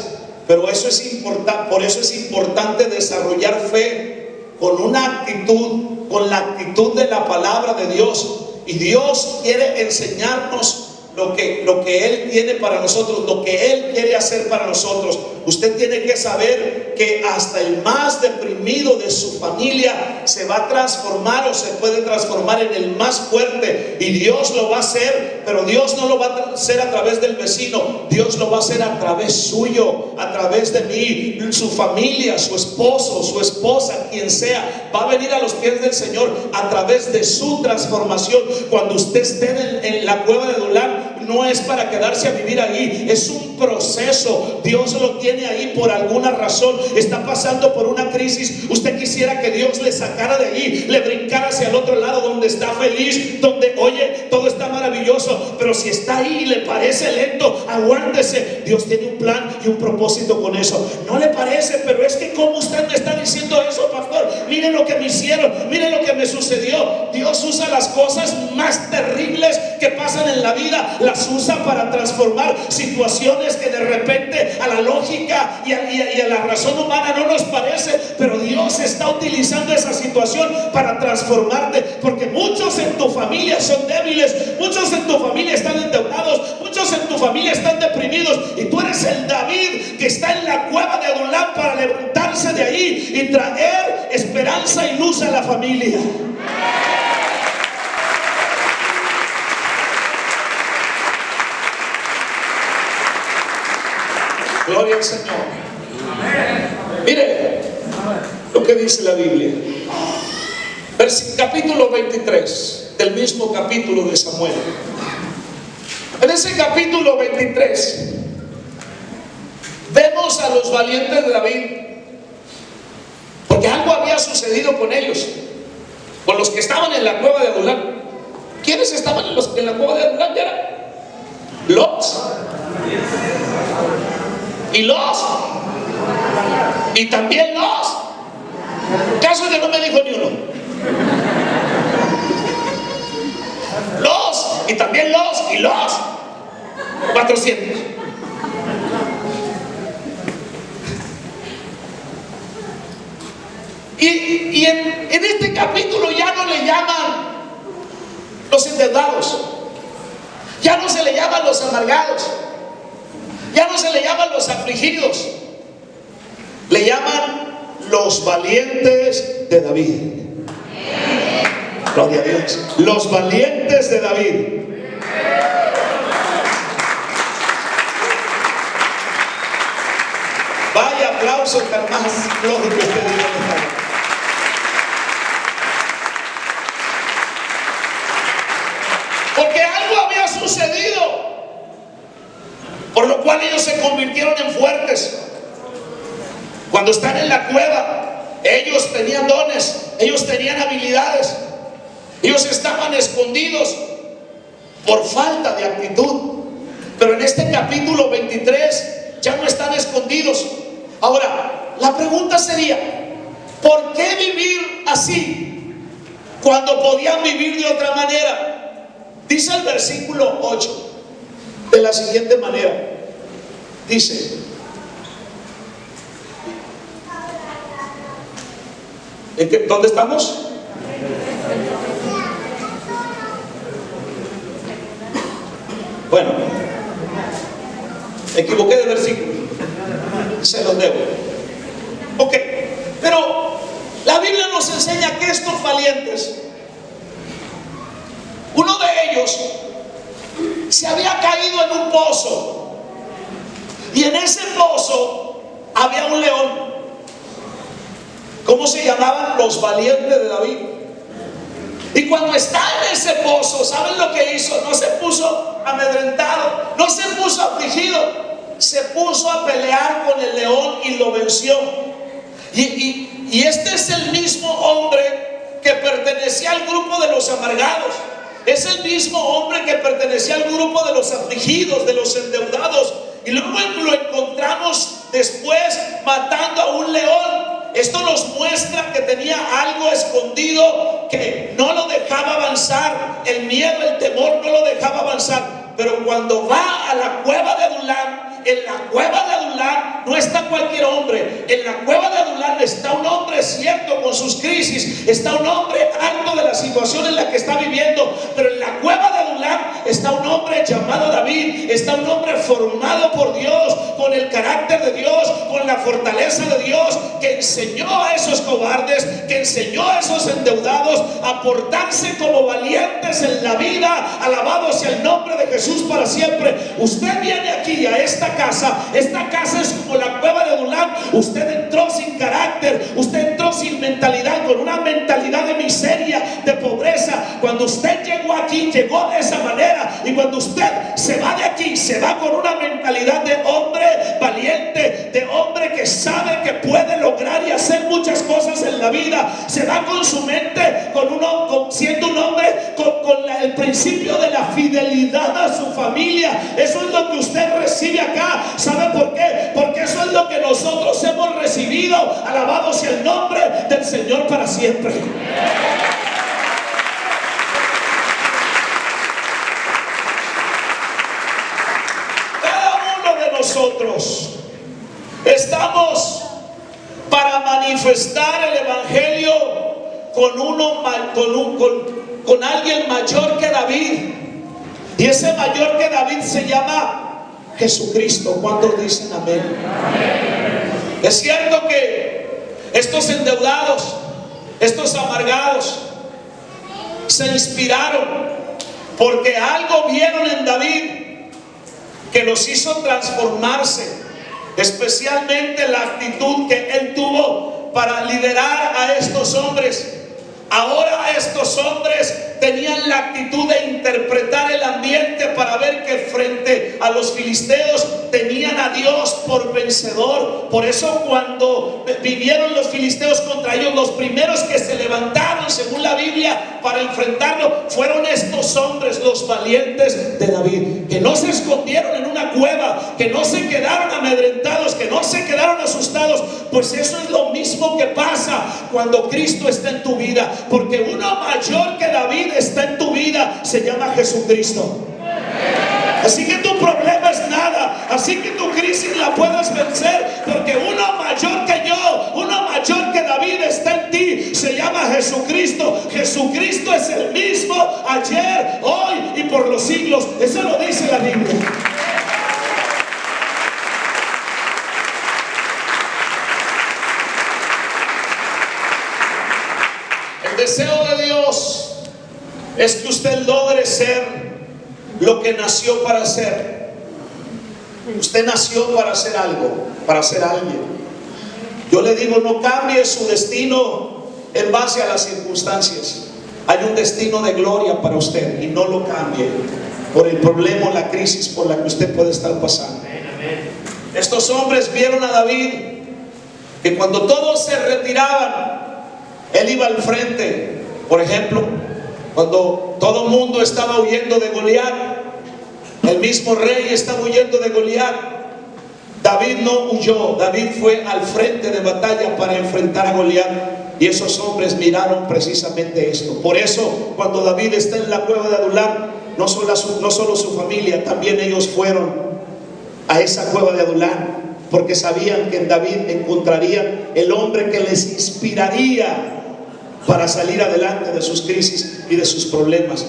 S1: Pero eso es importante, por eso es importante desarrollar fe con una actitud, con la actitud de la palabra de Dios. Y Dios quiere enseñarnos lo que Él tiene para nosotros, lo que Él quiere hacer para nosotros. Usted tiene que saber que hasta el más deprimido de su familia se va a transformar o se puede transformar en el más fuerte, y Dios lo va a hacer. Pero Dios no lo va a hacer a través del vecino, Dios lo va a hacer a través suyo, a través de mí, su familia, su esposo, su esposa, quien sea, va a venir a los pies del Señor a través de su transformación. Cuando usted esté en la cueva de Adullam, no es para quedarse a vivir ahí, es un proceso. Dios lo tiene ahí por alguna razón. Está pasando por una crisis. Usted quisiera que Dios le sacara de ahí, le brincara hacia el otro lado donde está feliz, donde oye, todo está maravilloso. Pero si está ahí y le parece lento, aguántese. Dios tiene un plan y un propósito con eso. No le parece, pero es que ¿cómo usted me está diciendo eso, pastor? Miren lo que me hicieron, miren lo que me sucedió. Dios usa las cosas más terribles que pasan en la vida, las usa para transformar situaciones que de repente a la lógica y a la razón humana no nos parece, pero Dios está utilizando esa situación para transformarte, porque muchos en tu familia son débiles, muchos en tu familia están endeudados, muchos en tu familia están deprimidos, y tú eres el David que está en la cueva de Adulam para levantarse de ahí y traer esperanza y luz a la familia. Gloria al Señor. Mire lo que dice la Biblia. Capítulo 23 del mismo capítulo de Samuel. En ese capítulo 23 vemos a los valientes de David, porque algo había sucedido con ellos, con los que estaban en la cueva de Adulam. ¿Quiénes estaban en la cueva de Adulam? ¿Ya era? Los y los y también los. Caso que no me dijo ni uno. Los y también los y los 400. Y en este capítulo ya no le llaman los endeudados, ya no se le llaman los amargados, ya no se le llaman los afligidos, le llaman los valientes de David. Gloria a Dios. Los valientes de David. Vaya aplauso tan más lógico que usted diga. Porque algo había sucedido, por lo cual ellos se convirtieron en fuertes. Cuando están en la cueva, ellos tenían dones, ellos tenían habilidades, ellos estaban escondidos por falta de actitud. Pero en este capítulo 23 ya no están escondidos. Ahora, la pregunta sería, ¿por qué vivir así cuando podían vivir de otra manera? Dice el versículo 8 de la siguiente manera. Dice: ¿dónde estamos? Bueno, me equivoqué de versículo, se los debo. Ok, pero la Biblia nos enseña que estos valientes, uno de ellos se había caído en un pozo, y en ese pozo había un león. ¿Cómo se llamaban? Los valientes de David. Y cuando está en ese pozo, ¿saben lo que hizo? No se puso amedrentado, no se puso afligido, se puso a pelear con el león y lo venció. Y este es el mismo hombre que pertenecía al grupo de los amargados. Es el mismo hombre que pertenecía al grupo de los afligidos, de los endeudados. Y luego lo encontramos después matando a un león. Esto nos muestra que tenía algo escondido que no lo dejaba avanzar. El miedo, el temor no lo dejaba avanzar. Pero cuando va a la cueva de Adulam, en la cueva de Adulam no está cualquier hombre. En la cueva de Adulam está un hombre cierto con sus crisis, está un hombre harto de la situación en la que está viviendo. Pero en la cueva de Adulam está un hombre llamado David, está un hombre formado por Dios, con el carácter de Dios, con la fortaleza de Dios, que enseñó a esos cobardes, que enseñó a esos endeudados a portarse como valientes en la vida. Alabado sea el nombre de Jesús para siempre. Usted viene aquí a esta casa es como la cueva de Adulam. Usted entró sin carácter, usted entró sin mentalidad, con una mentalidad de miseria, de pobreza. Cuando usted llegó aquí aquí llegó de esa manera. Y cuando usted se va de aquí, se va con una mentalidad de hombre valiente, de hombre que sabe que puede lograr y hacer muchas cosas en la vida. Se va con su mente, siendo un hombre con el principio de la fidelidad a su familia. Eso es lo que usted recibe acá. ¿Sabe por qué? Porque eso es lo que nosotros hemos recibido. Alabado sea el nombre del Señor para siempre. Cada uno de nosotros estamos para manifestar el evangelio con alguien mayor que David. Y ese mayor que David se llama Jesucristo. ¿Cuántos dicen amén? Es cierto que estos endeudados, estos amargados, se inspiraron porque algo vieron en David que los hizo transformarse, especialmente la actitud que él tuvo para liderar a estos hombres. Ahora estos hombres tenían la actitud de interpretar el ambiente para ver que frente a los filisteos tenían a Dios por vencedor. Por eso cuando vinieron los filisteos contra ellos, los primeros que se levantaron, según la Biblia, para enfrentarlo fueron estos hombres, los valientes de David, que no se escondieron en una cueva, que no se quedaron amedrentados, que no se quedaron asustados. Pues eso es lo mismo que pasa cuando Cristo está en tu vida, porque uno mayor que David está en tu vida, se llama Jesucristo. Así que tu problema es nada, así que tu crisis la puedes vencer, porque uno mayor que yo, uno mayor que David está en ti, se llama Jesucristo. Jesucristo es el mismo ayer, hoy y por los siglos. Eso lo dice la Biblia. El deseo de Dios es que usted logre ser lo que nació para ser. Usted nació para hacer algo, para ser alguien. Yo le digo, no cambie su destino en base a las circunstancias. Hay un destino de gloria para usted y no lo cambie por el problema o la crisis por la que usted puede estar pasando. Estos hombres vieron a David, que cuando todos se retiraban, él iba al frente. Por ejemplo, cuando todo el mundo estaba huyendo de Goliat, el mismo rey estaba huyendo de Goliat, David no huyó. David fue al frente de batalla para enfrentar a Goliat. Y esos hombres miraron precisamente esto. Por eso cuando David está en la cueva de Adulam, no solo su familia, también ellos fueron a esa cueva de Adulam, porque sabían que en David encontrarían el hombre que les inspiraría para salir adelante de sus crisis y de sus problemas.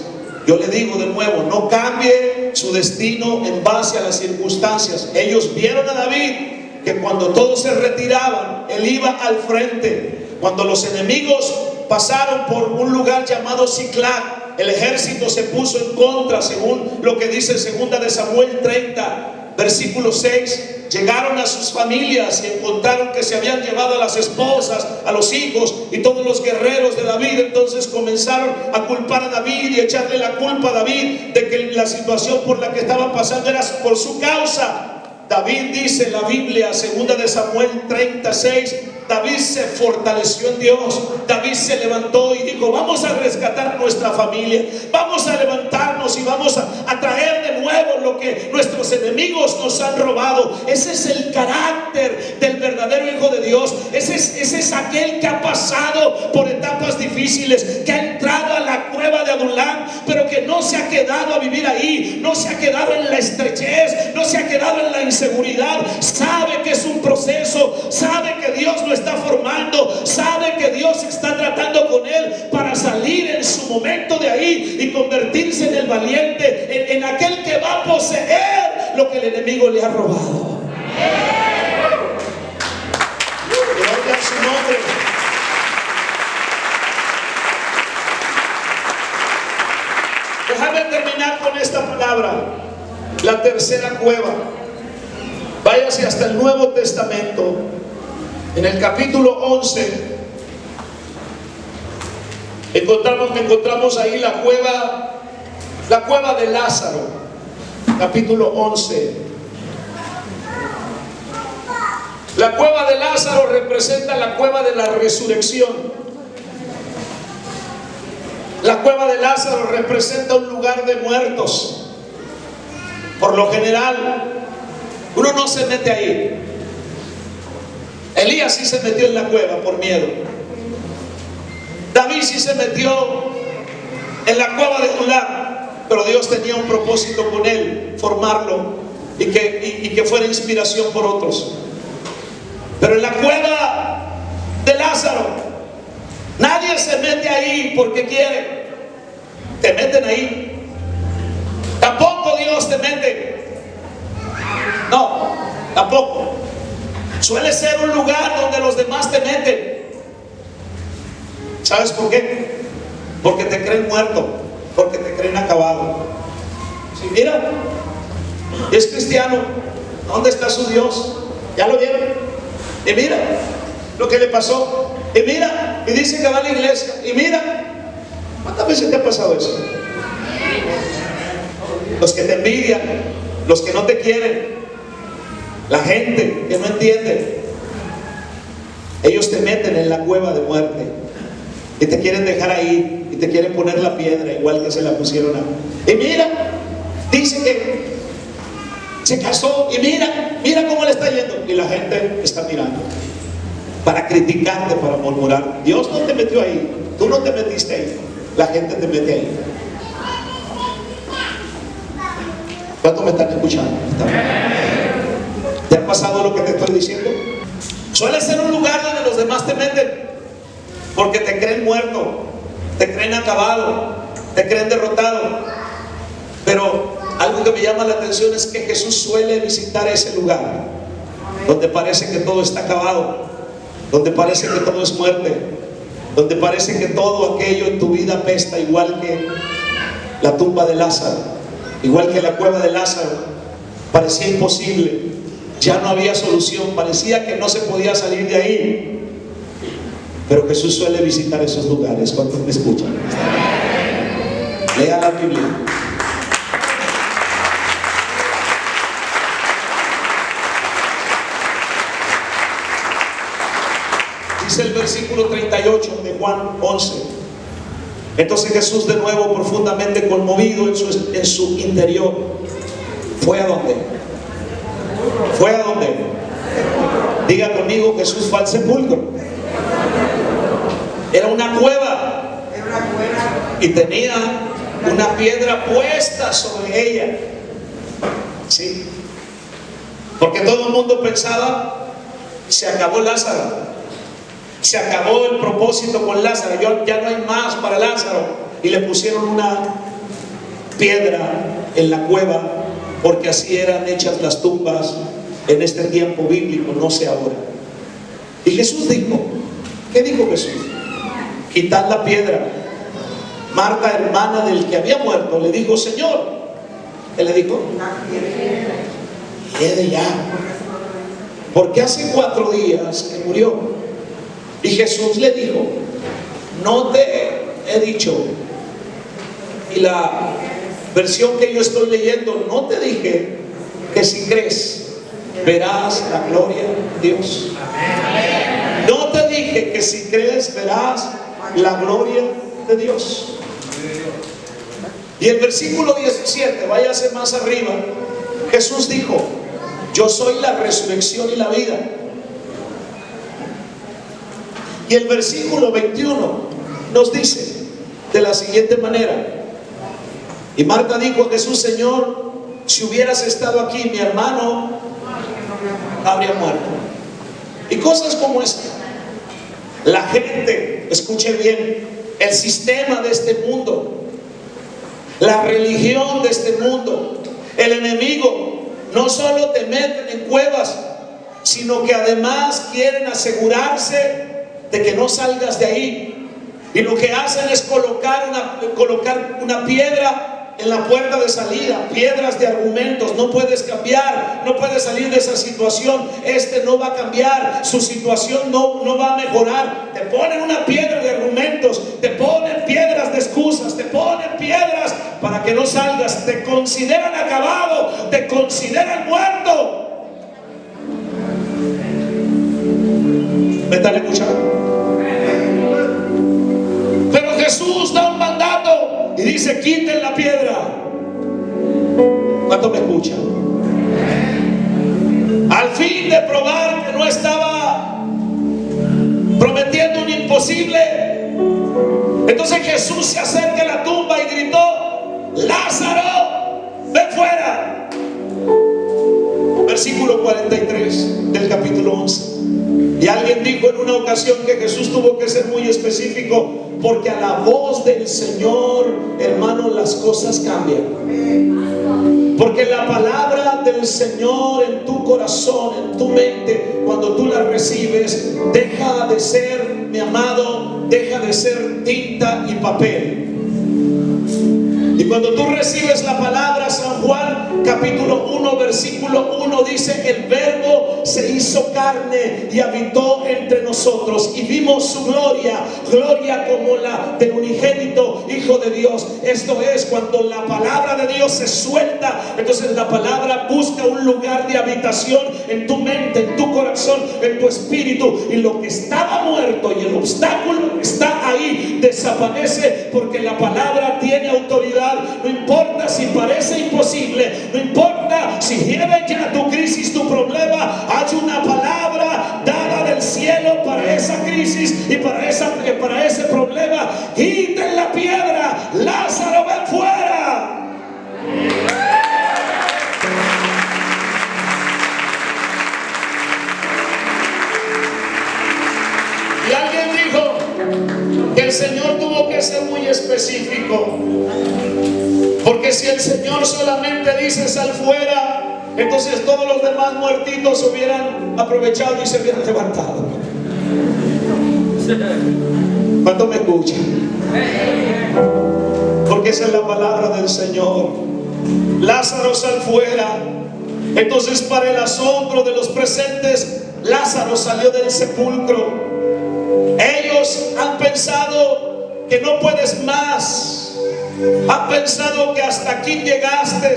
S1: Yo le digo de nuevo, no cambie su destino en base a las circunstancias. Ellos vieron a David, que cuando todos se retiraban, él iba al frente. Cuando los enemigos pasaron por un lugar llamado Siclag, el ejército se puso en contra, según lo que dice 2 de Samuel 30, versículo 6. Llegaron a sus familias y encontraron que se habían llevado a las esposas, a los hijos y todos los guerreros de David. Entonces comenzaron a culpar a David y echarle la culpa a David de que la situación por la que estaban pasando era por su causa. David dice en la Biblia, 2 de Samuel 36, David se fortaleció en Dios. David se levantó y dijo, vamos a rescatar nuestra familia, vamos a levantarnos y vamos a traer de nuevo lo que nuestros enemigos nos han robado. Ese es el carácter del verdadero hijo de Dios. Ese es aquel que ha pasado por etapas difíciles, que ha entrado a la cueva de Adulam, pero que no se ha quedado a vivir ahí, no se ha quedado en la estrechez, no se ha quedado en la inseguridad. Sabe que es un proceso, sabe que Dios lo está formando, sabe que Dios está tratando con él para salir en su momento de ahí y convertirse en el valiente, en aquel que va a poseer lo que el enemigo le ha robado. Gloria a su nombre. Déjame terminar con esta palabra. La tercera cueva. Váyase hasta el Nuevo Testamento. En el capítulo 11 encontramos ahí la cueva La cueva de Lázaro, capítulo 11. La cueva de Lázaro representa la cueva de la resurrección. La cueva de Lázaro representa un lugar de muertos. Por lo general, uno no se mete ahí. Elías sí se metió en la cueva por miedo. David sí se metió en la cueva de Adulam, pero Dios tenía un propósito con él, formarlo y que fuera inspiración por otros. Pero en la cueva de Lázaro, nadie se mete ahí porque quiere. Te meten ahí. Tampoco Dios te mete. No, tampoco. Suele ser un lugar donde los demás te meten. ¿Sabes por qué? Porque te creen muerto, porque te creen acabado. Si mira, es cristiano, ¿dónde está su Dios? ¿Ya lo vieron? Y mira lo que le pasó. Y mira, y dice que va a la iglesia. Y mira, ¿cuántas veces te ha pasado eso? Los que te envidian, los que no te quieren, la gente que no entiende, ellos te meten en la cueva de muerte y te quieren dejar ahí y te quieren poner la piedra igual que se la pusieron a. Y mira, dice que se casó y mira cómo le está yendo, y la gente está mirando para criticarte, para murmurar. Dios no te metió ahí, tú no te metiste ahí, la gente te mete ahí. ¿Cuántos me están escuchando? ¿Te ha pasado lo que te estoy diciendo? Suele ser un lugar donde los demás te meten porque te creen muerto, te creen acabado, te creen derrotado. Pero algo que me llama la atención es que Jesús suele visitar ese lugar donde parece que todo está acabado, donde parece que todo es muerte, donde parece que todo aquello en tu vida apesta, igual que la tumba de Lázaro, igual que la cueva de Lázaro. Parecía imposible, ya no había solución, parecía que no se podía salir de ahí. Pero Jesús suele visitar esos lugares. ¿Cuántos me escuchan? Lea la Biblia. Dice el versículo 38 de Juan 11. Entonces Jesús, de nuevo profundamente conmovido en su interior, ¿fue a dónde? ¿Fue a dónde? Diga conmigo, Jesús fue al sepulcro. Era una cueva y tenía una piedra puesta sobre ella. Sí, porque todo el mundo pensaba: se acabó Lázaro, se acabó el propósito con Lázaro, ya no hay más para Lázaro. Y le pusieron una piedra en la cueva, porque así eran hechas las tumbas en este tiempo bíblico, no sé ahora. Y Jesús dijo, ¿qué dijo Jesús? Quitad la piedra. Marta, hermana del que había muerto, le dijo: Señor, ¿qué le dijo? Quede ya, porque hace 4 días que murió. Y Jesús le dijo: no te he dicho. Y la versión que yo estoy leyendo: no te dije que si crees verás la gloria de Dios. No te dije que si crees verás la gloria de Dios. Y el versículo 17, váyase más arriba. Jesús dijo: yo soy la resurrección y la vida. Y el versículo 21 nos dice de la siguiente manera: y Marta dijo a Jesús: Señor, si hubieras estado aquí, mi hermano habría muerto. Y cosas como esta. La gente, escuche bien, el sistema de este mundo, la religión de este mundo, el enemigo, no solo te meten en cuevas, sino que además quieren asegurarse de que no salgas de ahí. Y lo que hacen es colocar una piedra en la puerta de salida, piedras de argumentos. No puedes cambiar, no puedes salir de esa situación. No va a cambiar, su situación no va a mejorar. Te ponen una piedra de argumentos, te ponen piedras de excusas, te ponen piedras para que no salgas. Te consideran acabado, te consideran muerto. ¿Me están escuchando? Pero Jesús da un mandato y dice: quiten la piedra. ¿Cuánto me escuchan? Al fin de probar que no estaba prometiendo un imposible, entonces Jesús se acerca a la tumba y gritó: Lázaro, ven fuera. Versículo 43 del capítulo 11. Y alguien dijo en una ocasión que Jesús tuvo que ser muy específico, porque a la voz del Señor, hermano, las cosas cambian. Porque la palabra del Señor en tu corazón, en tu mente, cuando tú la recibes, deja de ser, mi amado, deja de ser tinta y papel. Y cuando tú recibes la palabra, San Juan capítulo 1 versículo 1 dice: el verbo se hizo carne y habitó entre nosotros, y vimos su gloria, gloria como la del unigénito Hijo de Dios. Esto es, cuando la palabra de Dios se suelta, entonces la palabra busca un lugar de habitación en tu mente, en tu corazón, en tu espíritu, y lo que estaba muerto y el obstáculo que está ahí desaparece, porque la palabra tiene autoridad. No importa si parece imposible, no importa si lleven ya tu crisis, tu problema, hay una palabra dada del cielo para esa crisis y para ese problema. Quiten la piedra, Lázaro, ven fuera. Y alguien dijo que el Señor tuvo que ser muy específico, porque si el Señor solamente dice sal fuera, entonces todos los demás muertitos hubieran aprovechado y se hubieran levantado. ¿Cuánto me escuchan? Porque esa es la palabra del Señor. Lázaro, sal fuera. Entonces, para el asombro de los presentes, Lázaro salió del sepulcro. Ellos han pensado que no puedes más, han pensado que hasta aquí llegaste,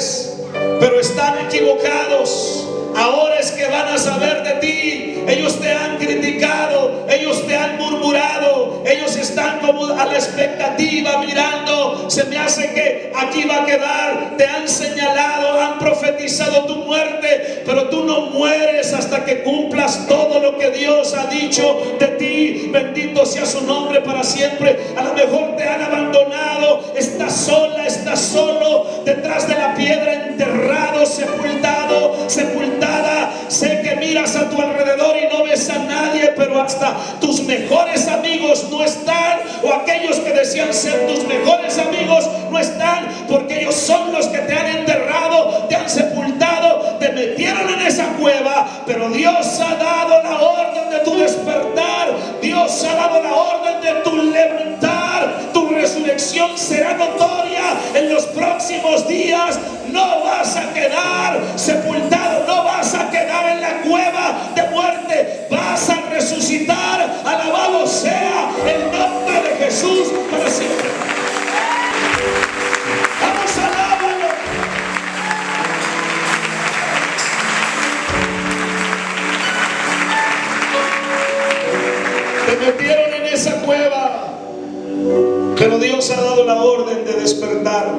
S1: pero están equivocados. Ahora es que van a saber de ti. Ellos te han criticado, ellos te han murmurado, ellos están como a la expectativa mirando. Se me hace que aquí va a quedar. Te han señalado, han profetizado tu muerte, pero tú no mueres hasta que cumplas todo lo que Dios ha dicho de ti. Bendito sea su nombre para siempre. A lo mejor te han abandonado, estás sola, estás solo detrás de la piedra, enterrado, sepultado, sepultada. Sé que miras a tu alrededor y no ves a nadie, pero hasta tus mejores amigos no están, o aquellos que decían ser tus mejores amigos no están, porque ellos son los que te han enterrado, te han sepultado, te metieron en esa cueva. Pero Dios ha dado la orden de tu despertar, Dios ha dado la orden de tu levantar. Tu resurrección será notoria en los próximos días. No vas a quedar sepultado, no vas a quedar en la cueva de muerte, vas a resucitar. Alabado sea el nombre de Jesús para siempre. Vamos, alábalo. Te metieron en esa cueva, pero Dios ha dado la orden de despertar.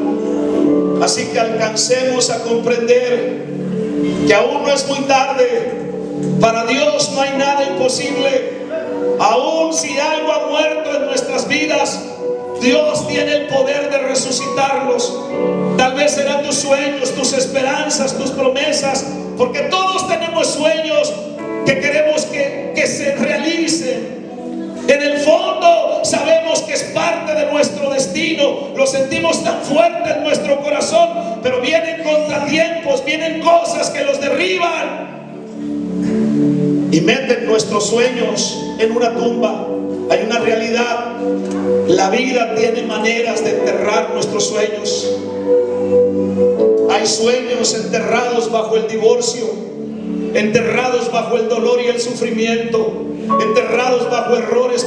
S1: Así que alcancemos a comprender que aún no es muy tarde. Para Dios no hay nada imposible. Aún si algo ha muerto en nuestras vidas, Dios tiene el poder de resucitarlos. Tal vez serán tus sueños, tus esperanzas, tus promesas, porque todos tenemos sueños que queremos que se realicen. En el fondo sabemos que es parte de nuestro destino, lo sentimos tan fuerte en nuestro corazón, pero vienen contratiempos, vienen cosas que los derriban y meten nuestros sueños en una tumba. Hay una realidad: la vida tiene maneras de enterrar nuestros sueños. Hay sueños enterrados bajo el divorcio, enterrados bajo el dolor y el sufrimiento, enterrados bajo errores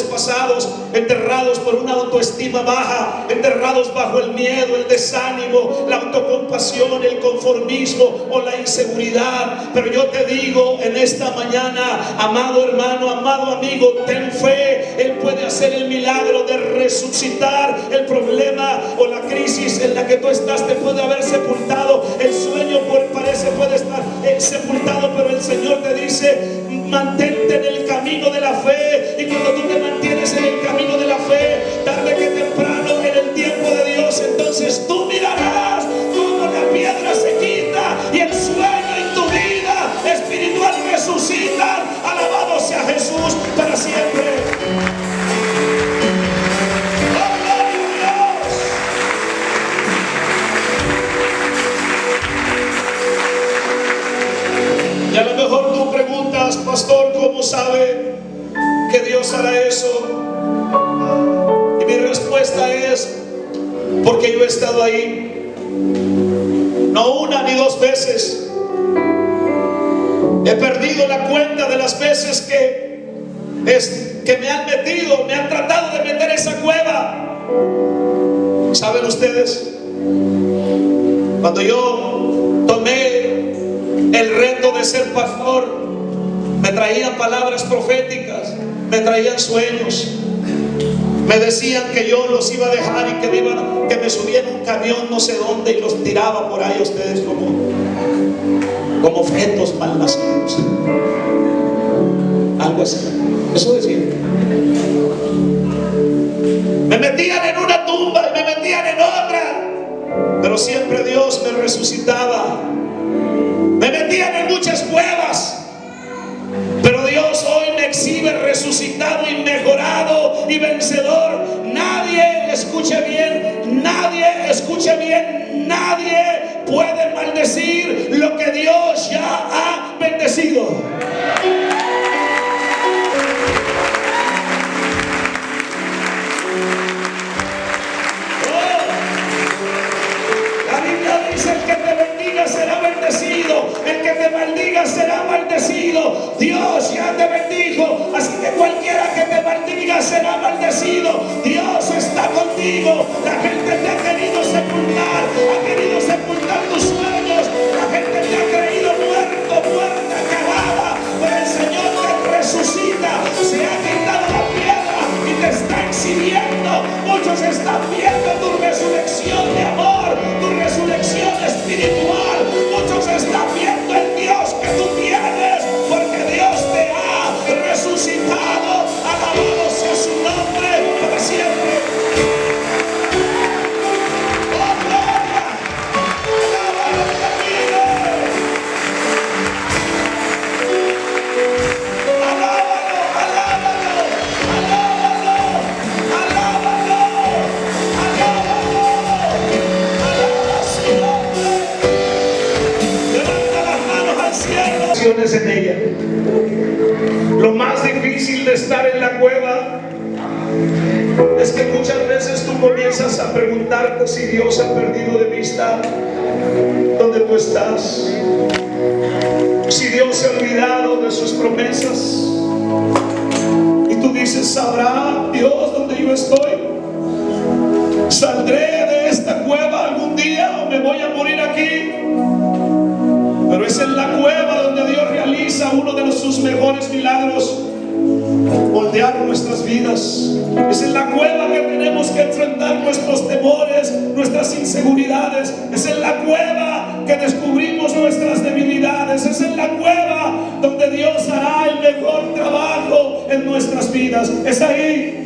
S1: pasados, enterrados por una autoestima baja, enterrados bajo el miedo, el desánimo, la autocompasión, el conformismo o la inseguridad. Pero yo te digo en esta mañana, amado hermano, amado amigo, ten fe. Él puede hacer el milagro de resucitar. El problema o la crisis en la que tú estás te puede haber sepultado. El sueño parece puede estar sepultado, pero el Señor te dice: mantente en el camino de la fe. Y cuando tú te mantienes en el camino de la fe, tarde que temprano, en el tiempo de Dios, entonces tú mirarás cómo la piedra se quita y el sueño en tu vida espiritual resucita. Alabado sea Jesús para siempre. Y a lo mejor tú preguntas: pastor, ¿cómo sabe que Dios hará eso? Y mi respuesta es: porque yo he estado ahí, no una ni dos veces. He perdido la cuenta de las veces que me han metido, me han tratado de meter esa cueva. ¿Saben ustedes? Cuando yo tomé el reto de ser pastor, me traían palabras proféticas, me traían sueños, me decían que yo los iba a dejar y que me subía en un camión no sé dónde y los tiraba por ahí a ustedes como fetos mal nacidos, algo así. Eso decían. Me metían en una tumba y me metían en otra, pero siempre Dios me resucitaba. Me metían en muchas cuevas, pero Dios hoy me exhibe resucitado y mejorado y vencedor. Nadie, escuche bien, nadie puede maldecir lo que Dios ya ha bendecido. Será bendecido, el que te maldiga será maldecido. Dios ya te bendijo, así que cualquiera que te maldiga será maldecido. Dios está contigo. La gente te ha querido sepultar, ha querido sepultar tus sueños, la gente te ha creído muerto, muerta, acabada, pero el Señor te resucita. Se ha quitado la piedra y te está exhibiendo. Muchos están viendo tu resurrección de amor, tu resurrección espiritual. Muchos están viendo el Dios que tú tienes, porque Dios te ha resucitado. Alabado sea su nombre para siempre. ¡Oh, gloria! ¡Alábalo, en ella. Lo más difícil de estar en la cueva es que muchas veces tú comienzas a preguntarte si Dios ha perdido de vista donde tú estás, si Dios se ha olvidado de sus promesas, y tú dices: ¿sabrá Dios dónde yo estoy? ¿Saldré de esta cueva algún día o me voy a morir aquí? Pero es en la cueva donde Dios realiza uno de sus mejores milagros: moldear nuestras vidas. Es en la cueva que tenemos que enfrentar nuestros temores, nuestras inseguridades. Es en la cueva que descubrimos nuestras debilidades. Es en la cueva donde Dios hará el mejor trabajo en nuestras vidas. Es ahí.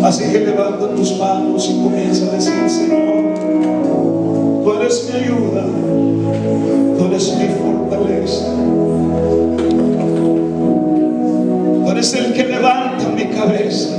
S1: Así que levanta tus manos y comienza a decir: Señor, tú eres mi ayuda, tú eres mi fortaleza, tú eres el que levanta mi cabeza.